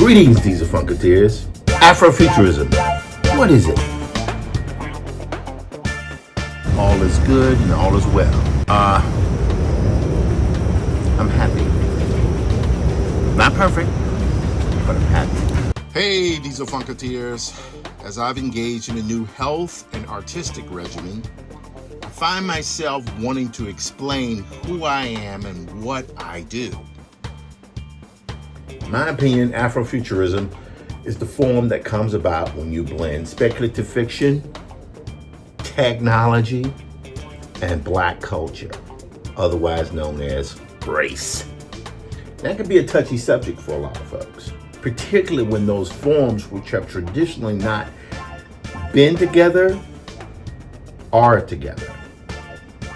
Greetings, Dieselfunketeers. Afrofuturism. What is it? All is good and all is well. I'm happy. Not perfect, but I'm happy. Hey, Dieselfunketeers. As I've engaged in a new health and artistic regimen, I find myself wanting to explain who I am and what I do. In my opinion, Afrofuturism is the form that comes about when you blend speculative fiction, technology, and black culture, otherwise known as race. That can be a touchy subject for a lot of folks, particularly when those forms which have traditionally not been together are together.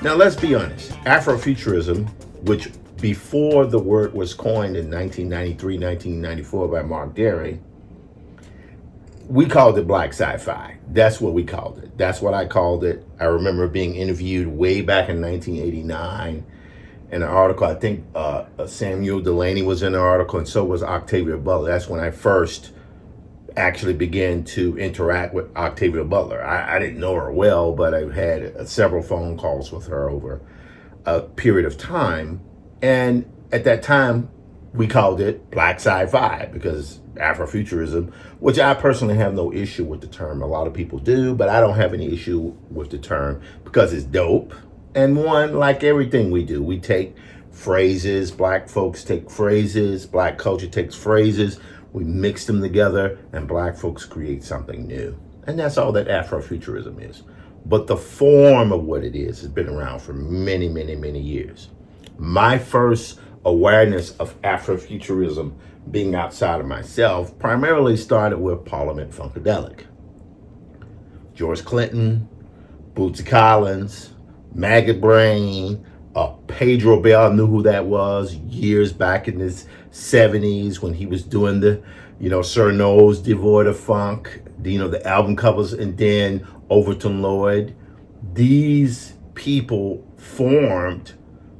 Now let's be honest, Afrofuturism, which before the word was coined in 1993, 1994 by Mark Derry, we called it black sci-fi. That's what we called it. That's what I called it. I remember being interviewed way back in 1989 in an article. I think Samuel Delaney was in the article, and so was Octavia Butler. That's when I first actually began to interact with Octavia Butler. I didn't know her well, but I had several phone calls with her over a period of time. And at that time, we called it black sci-fi because Afrofuturism, which I personally have no issue with the term. A lot of people do, but I don't have any issue with the term because it's dope. And one, like everything we do, we take phrases, black folks take phrases, black culture takes phrases, we mix them together, and black folks create something new. And that's all that Afrofuturism is. But the form of what it is has been around for many, many, many years. My first awareness of Afrofuturism being outside of myself primarily started with Parliament Funkadelic. George Clinton, Bootsy Collins, Maggot Brain, Pedro Bell, knew who that was years back in his 70s when he was doing the, Sir No's Devoid of Funk, the album covers, and then Overton Lloyd. These people formed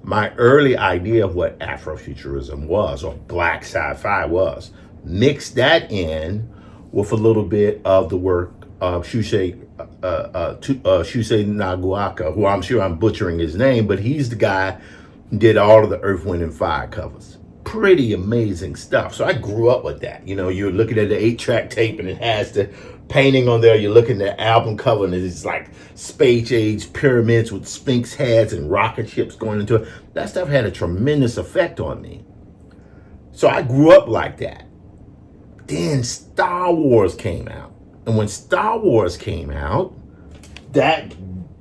my early idea of what Afrofuturism was, or black sci-fi was. Mix that in with a little bit of the work of Shusei Naguaka, who I'm sure I'm butchering his name, but he's the guy who did all of the Earth, Wind, and Fire covers. Pretty amazing stuff. So I grew up with that. You're looking at the 8-track tape and it has the painting on there. You're looking at the album cover and it's like space age pyramids with sphinx heads and rocket ships going into it. That stuff had a tremendous effect on me. So I grew up like that. Then Star Wars came out. And when Star Wars came out, that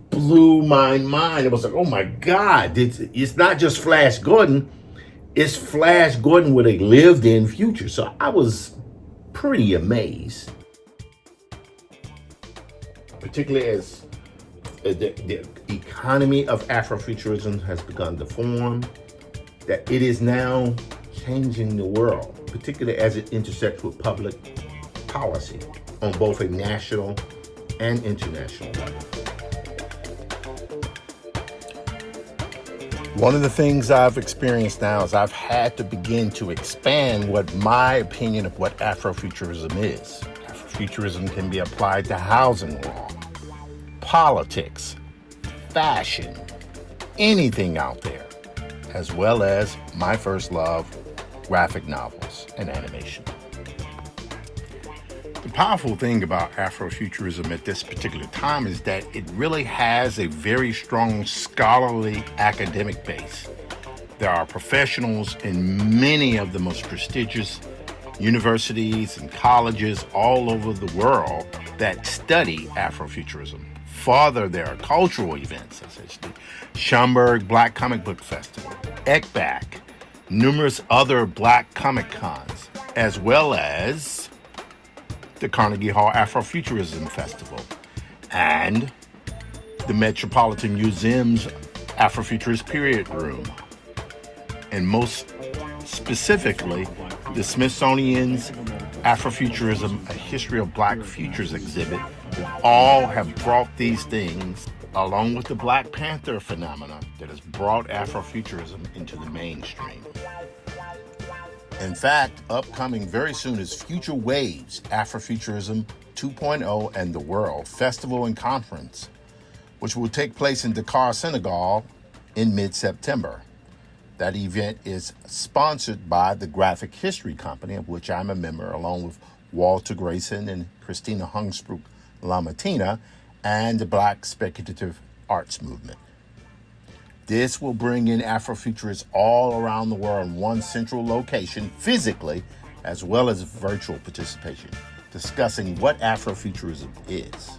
blew my mind. It was like, oh my God, it's not just Flash Gordon. It's Flash Gordon with a lived-in future. So I was pretty amazed. Particularly as the economy of Afrofuturism has begun to form, that it is now changing the world, particularly as it intersects with public policy on both a national and international level. One of the things I've experienced now is I've had to begin to expand what my opinion of what Afrofuturism is. Afrofuturism can be applied to housing law, politics, fashion, anything out there, as well as my first love, graphic novels and animation. The powerful thing about Afrofuturism at this particular time is that it really has a very strong scholarly academic base. There are professionals in many of the most prestigious universities and colleges all over the world that study Afrofuturism. Further, there are cultural events, essentially. Schaumburg Black Comic Book Festival, ECBAC, numerous other Black Comic Cons, as well as the Carnegie Hall Afrofuturism Festival and the Metropolitan Museum's Afrofuturist Period Room, and most specifically, the Smithsonian's Afrofuturism, A History of Black Futures exhibit. All have brought these things, along with the Black Panther phenomena that has brought Afrofuturism into the mainstream. In fact, upcoming very soon is Future Waves, Afrofuturism 2.0 and the World Festival and Conference, which will take place in Dakar, Senegal in mid-September. That event is sponsored by the Graphic History Company, of which I'm a member, along with Walter Grayson and Christina Hungsbrook Lamartina, and the Black Speculative Arts Movement. This will bring in Afrofuturists all around the world in one central location, physically, as well as virtual participation, discussing what Afrofuturism is.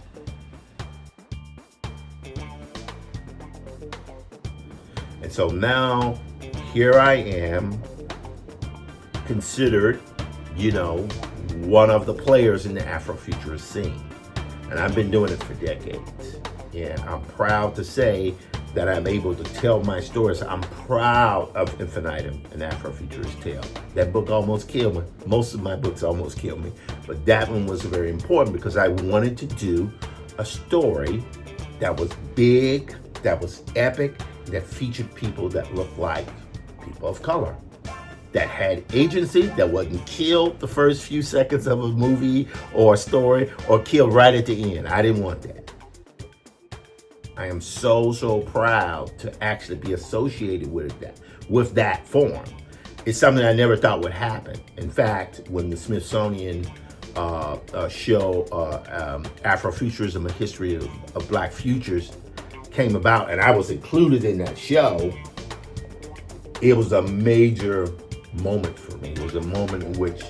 And so now, here I am, considered, one of the players in the Afrofuturist scene. And I've been doing it for decades. And I'm proud to say that I'm able to tell my stories. I'm proud of Infinitum, an Afrofuturist tale. That book almost killed me. Most of my books almost killed me. But that one was very important because I wanted to do a story that was big, that was epic, that featured people that looked like people of color, that had agency, that wasn't killed the first few seconds of a movie or a story or killed right at the end. I didn't want that. I am so proud to actually be associated with that form. It's something I never thought would happen. In fact, when the Smithsonian show Afrofuturism, A History of Black Futures came about, and I was included in that show, it was a major moment for me. It was a moment in which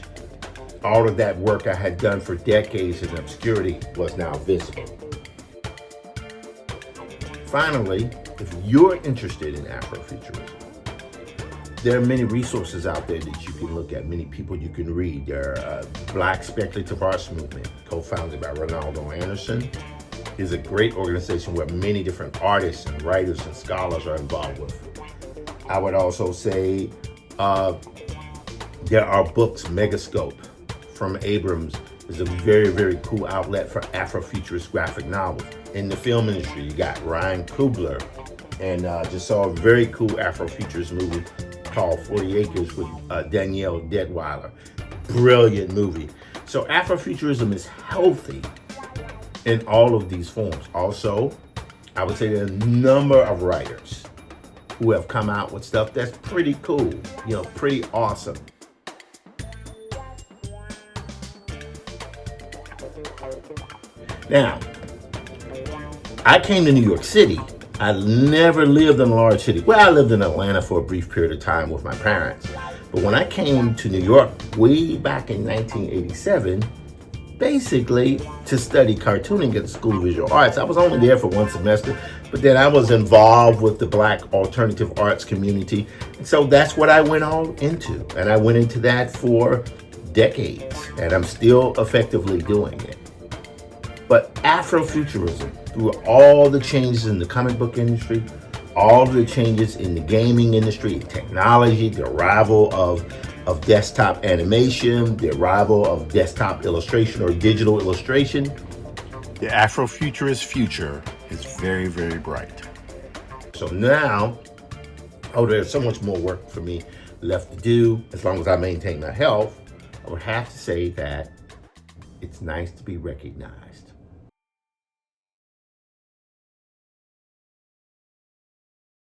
all of that work I had done for decades in obscurity was now visible. Finally, if you're interested in Afrofuturism, there are many resources out there that you can look at, many people you can read. There are Black Speculative Arts Movement, co-founded by Ronaldo Anderson, is a great organization where many different artists and writers and scholars are involved with. I would also say there are books. Megascope from Abrams is a very cool outlet for Afrofuturist graphic novels. In the film industry, you got Ryan Coogler, and just saw a very cool Afrofuturist movie called 40 Acres with Danielle Detweiler. Brilliant movie. So Afrofuturism is healthy in all of these forms. Also, I would say there are a number of writers who have come out with stuff that's pretty cool, pretty awesome. Now, I came to New York City. I never lived in a large city. Well, I lived in Atlanta for a brief period of time with my parents. But when I came to New York way back in 1987, basically to study cartooning at the School of Visual Arts, I was only there for one semester, but then I was involved with the Black alternative arts community. And so that's what I went all into. And I went into that for decades, and I'm still effectively doing it. But Afrofuturism, through all the changes in the comic book industry, all the changes in the gaming industry, technology, the arrival of desktop animation, the arrival of desktop illustration or digital illustration, the Afrofuturist future is very bright. So now, there's so much more work for me left to do. As long as I maintain my health, I would have to say that it's nice to be recognized.